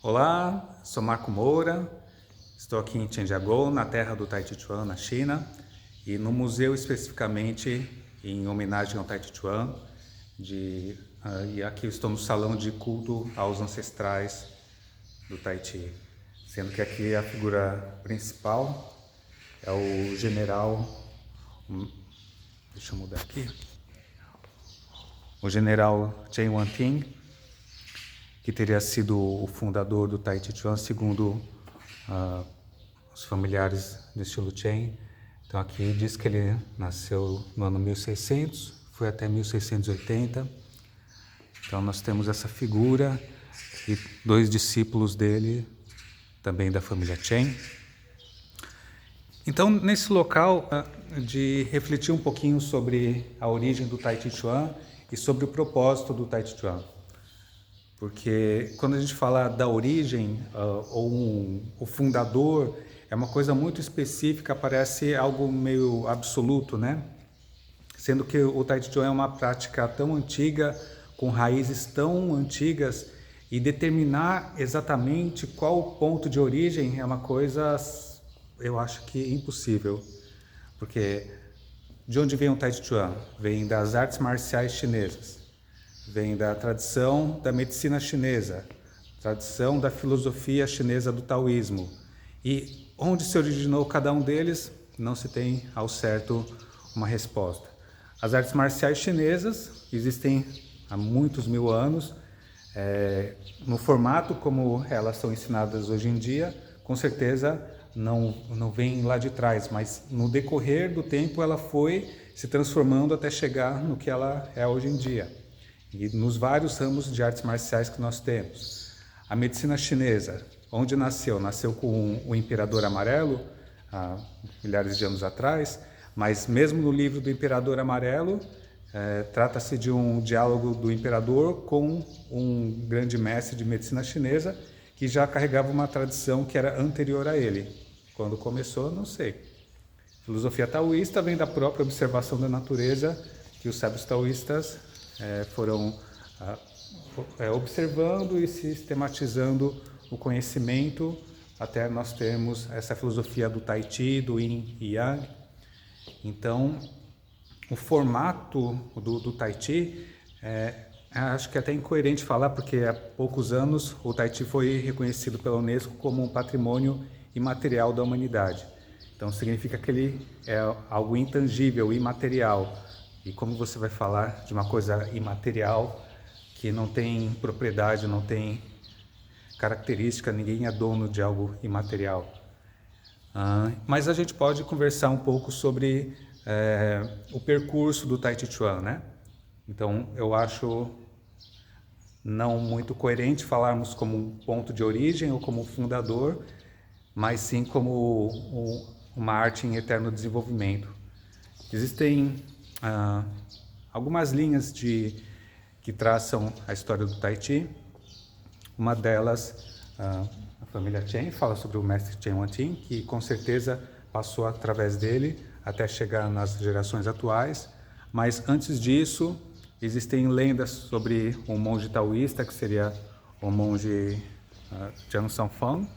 Olá, sou Marco Moura, estou aqui em Zhangjiakou, na terra do Tai Chi Chuan, na China, e no museu especificamente em homenagem ao Tai Chi Chuan, e aqui eu estou no salão de culto aos ancestrais do Tai Chi, sendo que aqui a figura principal é o general, deixa eu mudar aqui, o general Chen Wanting, que teria sido o fundador do Tai Chi Chuan, segundo os familiares do estilo Chen. Então aqui diz que ele nasceu no ano 1600, foi até 1680. Então nós temos essa figura e dois discípulos dele, também da família Chen. Então nesse local de refletir um pouquinho sobre a origem do Tai Chi Chuan e sobre o propósito do Tai Chi Chuan. Porque quando a gente fala da origem, o fundador, é uma coisa muito específica, parece algo meio absoluto, né? Sendo que o Tai Chi Chuan é uma prática tão antiga, com raízes tão antigas, e determinar exatamente qual o ponto de origem é uma coisa, eu acho que impossível. Porque de onde vem o Tai Chi Chuan? Vem das artes marciais chinesas. Vem da tradição da medicina chinesa, tradição da filosofia chinesa do taoísmo. E onde se originou cada um deles, não se tem ao certo uma resposta. As artes marciais chinesas existem há muitos mil anos, no formato como elas são ensinadas hoje em dia, com certeza não vem lá de trás, mas no decorrer do tempo ela foi se transformando até chegar no que ela é hoje em dia. E nos vários ramos de artes marciais que nós temos. A medicina chinesa, onde nasceu? Nasceu com o Imperador Amarelo, há milhares de anos atrás, mas mesmo no livro do Imperador Amarelo, trata-se de um diálogo do imperador com um grande mestre de medicina chinesa que já carregava uma tradição que era anterior a ele. Quando começou, não sei. A filosofia taoísta vem da própria observação da natureza que os sábios taoístas foram observando e sistematizando o conhecimento até nós termos essa filosofia do Tai Chi, do Yin e Yang. Então, o formato do Tai Chi, acho que é até incoerente falar, porque há poucos anos o Tai Chi foi reconhecido pela Unesco como um patrimônio imaterial da humanidade. Então, significa que ele é algo intangível, imaterial. E como você vai falar de uma coisa imaterial, que não tem propriedade, não tem característica, ninguém é dono de algo imaterial. Mas a gente pode conversar um pouco sobre o percurso do Tai Chi Chuan, né? Então eu acho não muito coerente falarmos como um ponto de origem ou como fundador, mas sim como uma arte em eterno desenvolvimento. Existem algumas linhas que traçam a história do Tai Chi. Uma delas, a família Chen, fala sobre o mestre Chen Wanting, que com certeza passou através dele até chegar nas gerações atuais. Mas antes disso, existem lendas sobre um monge taoísta, que seria o monge Jiang Sanfeng.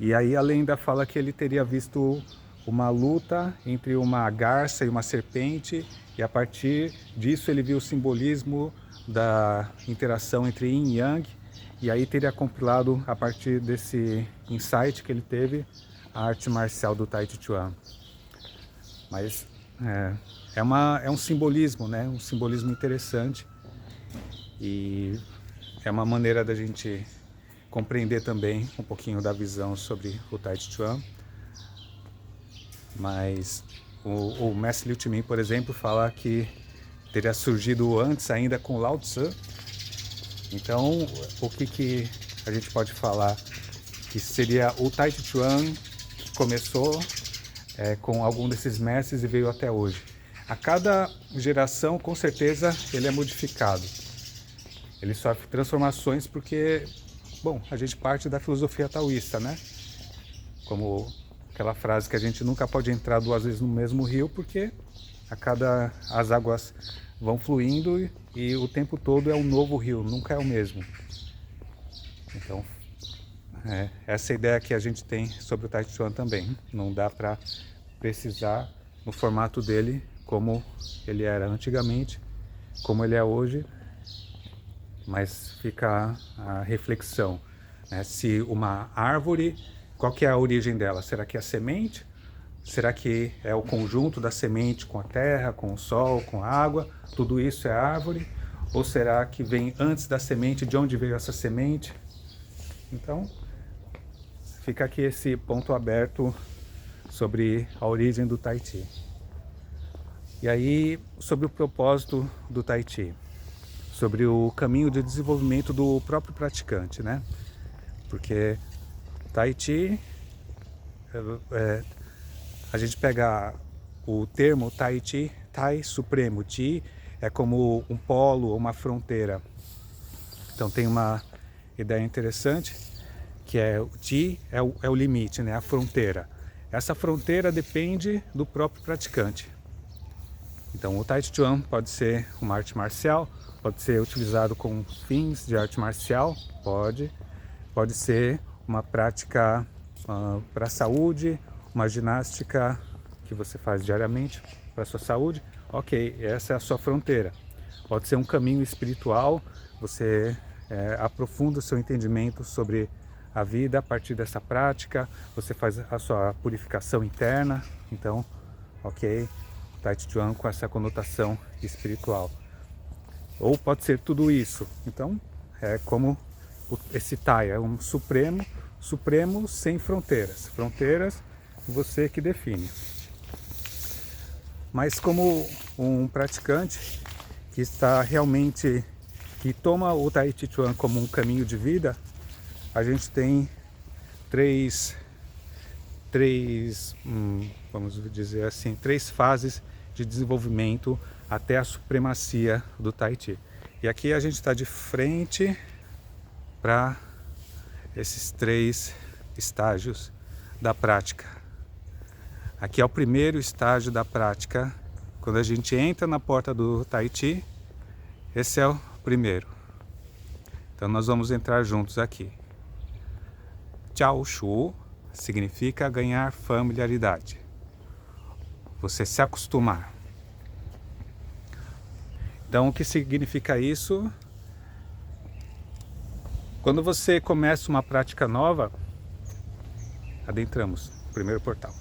E aí a lenda fala que ele teria visto uma luta entre uma garça e uma serpente, e a partir disso ele viu o simbolismo da interação entre Yin e Yang, e aí teria compilado, a partir desse insight que ele teve, a arte marcial do Tai Chi Chuan. Mas é um simbolismo, né? Um simbolismo interessante, e é uma maneira da gente compreender também um pouquinho da visão sobre o Tai Chi Chuan. Mas o mestre Liu Timing, por exemplo, fala que teria surgido antes ainda com Lao Tzu. Então, o que a gente pode falar? Que seria o Tai Chi Chuan que começou com algum desses mestres e veio até hoje. A cada geração, com certeza, ele é modificado. Ele sofre transformações porque, bom, a gente parte da filosofia taoísta, né? Como aquela frase que a gente nunca pode entrar duas vezes no mesmo rio, porque as águas vão fluindo e o tempo todo é um novo rio, nunca é o mesmo. Então, essa é a ideia que a gente tem sobre o Tai Chi Chuan também. Não dá para precisar no formato dele como ele era antigamente, como ele é hoje, mas fica a reflexão, né? Se uma árvore, qual que é a origem dela? Será que é a semente? Será que é o conjunto da semente com a terra, com o sol, com a água? Tudo isso é árvore? Ou será que vem antes da semente? De onde veio essa semente? Então, fica aqui esse ponto aberto sobre a origem do Tai Chi. E aí, sobre o propósito do Tai Chi, sobre o caminho de desenvolvimento do próprio praticante, né? Porque Tai Chi, a gente pega o termo Tai Chi, Tai supremo, Chi é como um polo, uma fronteira. Então tem uma ideia interessante, que é o Chi é o limite, né? A fronteira. Essa fronteira depende do próprio praticante. Então o Tai Chi Chuan pode ser uma arte marcial, pode ser utilizado com fins de arte marcial, pode ser uma prática para a saúde, uma ginástica que você faz diariamente para a sua saúde. Ok, essa é a sua fronteira. Pode ser um caminho espiritual, você aprofunda o seu entendimento sobre a vida a partir dessa prática, você faz a sua purificação interna. Então, ok, Tai Chi Chuan com essa conotação espiritual. Ou pode ser tudo isso. Então, é como esse Tai é um supremo sem fronteiras. Fronteiras, você que define. Mas como um praticante que está realmente, que toma o Tai Chi Chuan como um caminho de vida, a gente tem três, vamos dizer assim, 3 fases de desenvolvimento até a supremacia do Tai Chi. E aqui a gente está de frente para esses 3 estágios da prática. Aqui é o primeiro estágio da prática. Quando a gente entra na porta do Tai Chi, esse é o primeiro. Então nós vamos entrar juntos aqui. Jiao Shu significa ganhar familiaridade. Você se acostumar. Então o que significa isso? Quando você começa uma prática nova, adentramos o primeiro portal.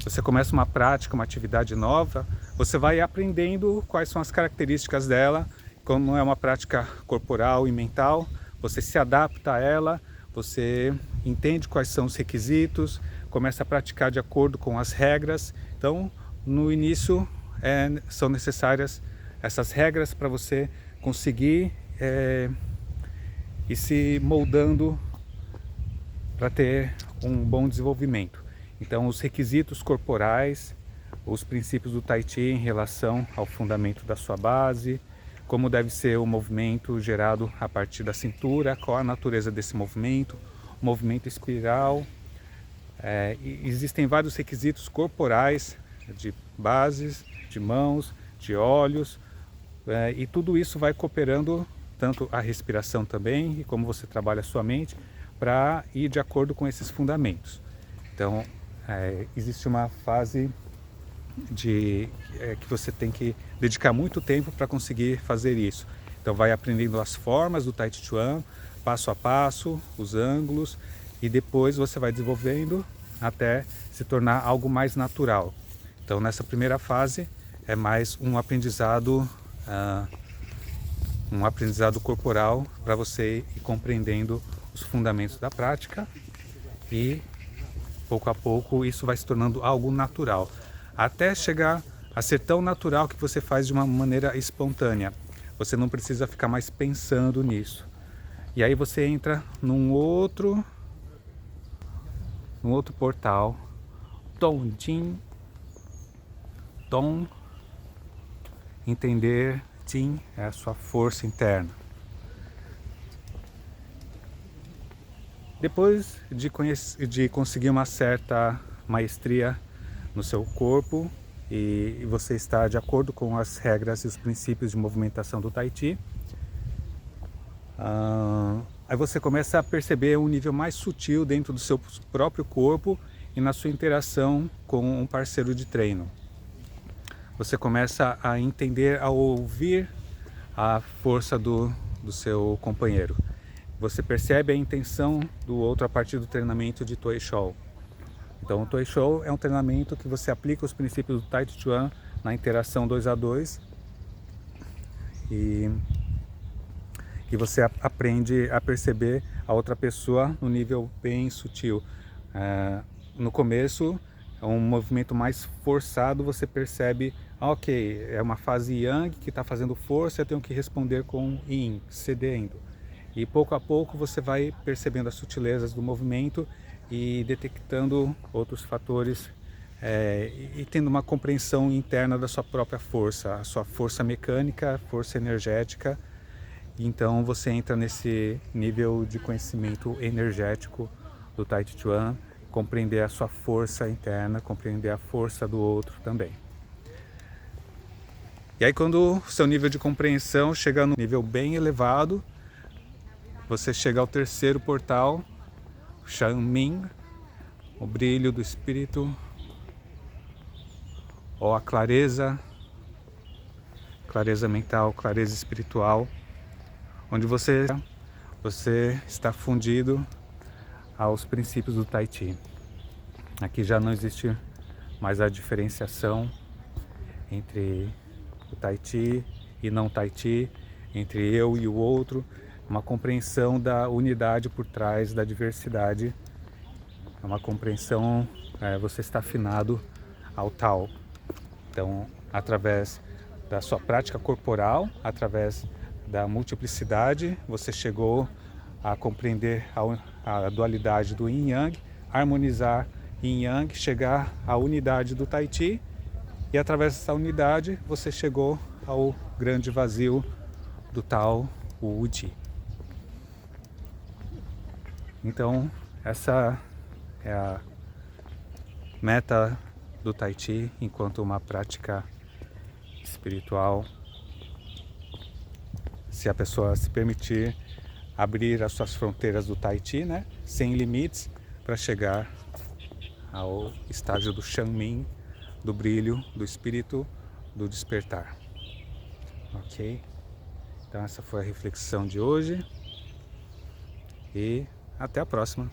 Você começa uma prática, uma atividade nova, você vai aprendendo quais são as características dela. Como é uma prática corporal e mental, você se adapta a ela, você entende quais são os requisitos, começa a praticar de acordo com as regras. Então, no início, são necessárias essas regras para você conseguir ir se moldando para ter um bom desenvolvimento. Então, os requisitos corporais, os princípios do Tai Chi em relação ao fundamento da sua base, como deve ser o movimento gerado a partir da cintura, qual a natureza desse movimento, o movimento espiral. Existem vários requisitos corporais, de bases, de mãos, de olhos, e tudo isso vai cooperando, tanto a respiração também, e como você trabalha a sua mente, para ir de acordo com esses fundamentos. Então, existe uma fase que você tem que dedicar muito tempo para conseguir fazer isso. Então vai aprendendo as formas do Tai Chi Chuan, passo a passo, os ângulos, e depois você vai desenvolvendo até se tornar algo mais natural. Então nessa primeira fase é mais um aprendizado corporal para você ir compreendendo os fundamentos da prática, e pouco a pouco isso vai se tornando algo natural, até chegar a ser tão natural que você faz de uma maneira espontânea. Você não precisa ficar mais pensando nisso. E aí você entra num outro portal, Tong Jin. Tong, entender, Jin é a sua força interna. Depois de conseguir uma certa maestria no seu corpo e você está de acordo com as regras e os princípios de movimentação do Tai Chi, Aí você começa a perceber um nível mais sutil dentro do seu próprio corpo e na sua interação com um parceiro de treino. Você começa a entender, a ouvir a força do seu companheiro. Você percebe a intenção do outro a partir do treinamento de Tuoi Shou. Então o Tuoi Shou é um treinamento que você aplica os princípios do Tai Chi Chuan na interação 2 a 2 e você aprende a perceber a outra pessoa no nível bem sutil. No começo, é um movimento mais forçado, você percebe, ok, é uma fase Yang que está fazendo força, eu tenho que responder com Yin, cedendo. E pouco a pouco você vai percebendo as sutilezas do movimento e detectando outros fatores e tendo uma compreensão interna da sua própria força, a sua força mecânica, força energética. Então você entra nesse nível de conhecimento energético do Tai Chi Chuan, compreender a sua força interna, compreender a força do outro também. E aí quando o seu nível de compreensão chega num nível bem elevado, você chega ao terceiro portal, o Shanming, o brilho do espírito, ou a clareza mental, clareza espiritual, onde você está fundido aos princípios do Tai Chi. Aqui já não existe mais a diferenciação entre o Tai Chi e não Tai Chi, entre eu e o outro, uma compreensão da unidade por trás da diversidade, é uma compreensão, você está afinado ao Tao. Então, através da sua prática corporal, através da multiplicidade, você chegou a compreender a dualidade do Yin Yang, harmonizar Yin Yang, chegar à unidade do Tai Chi, e através dessa unidade você chegou ao grande vazio do Tao, o Wu Chi. Então, essa é a meta do Tai Chi enquanto uma prática espiritual. Se a pessoa se permitir abrir as suas fronteiras do Tai Chi, né, sem limites, para chegar ao estágio do Shanming, do brilho, do espírito, do despertar. Ok? Então essa foi a reflexão de hoje e até a próxima.